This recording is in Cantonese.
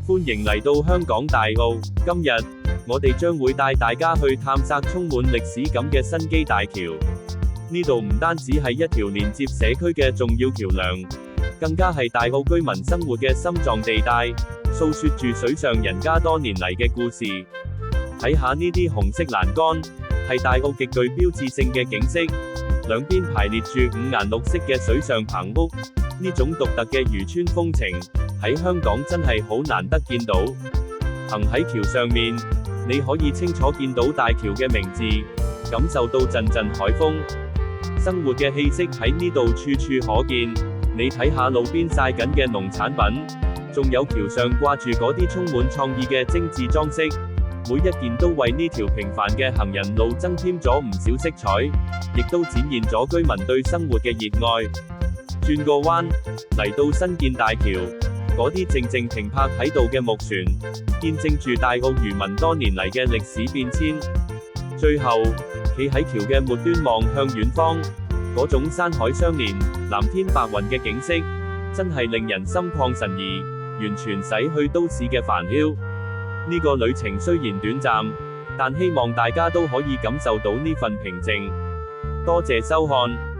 歡迎嚟到香港大澳。今日，我哋將會帶大家去探索充滿歷史感嘅新基大橋。呢度唔單止係一條連接社區嘅重要橋樑，更加係大澳居民生活嘅心臟地帶，訴說住水上人家多年嚟嘅故事。睇下呢啲紅色欄杆，係大澳極具標誌性嘅景色，兩邊排列住五顏六色嘅水上棚屋，呢種獨特嘅漁村風情，喺香港真係好難得見到。行喺橋上面，你可以清楚見到大橋嘅名字，感受到陣陣海風，生活嘅氣息喺呢度處處可見。你睇下路邊曬緊嘅農產品，仲有橋上掛住嗰啲充滿創意嘅精緻裝飾，每一件都為呢條平凡嘅行人路增添咗唔少色彩，亦都展現咗居民對生活嘅熱愛。轉個彎，嚟到新建大橋，嗰啲靜靜停泊喺度嘅木船，見證住大澳漁民多年嚟嘅歷史變遷。最後，企喺橋嘅末端望向遠方，嗰種山海相連、藍天白雲嘅景色，真係令人心曠神怡，完全洗去都市嘅煩囂。呢個旅程雖然短暫，但希望大家都可以感受到呢份平靜。多謝收看。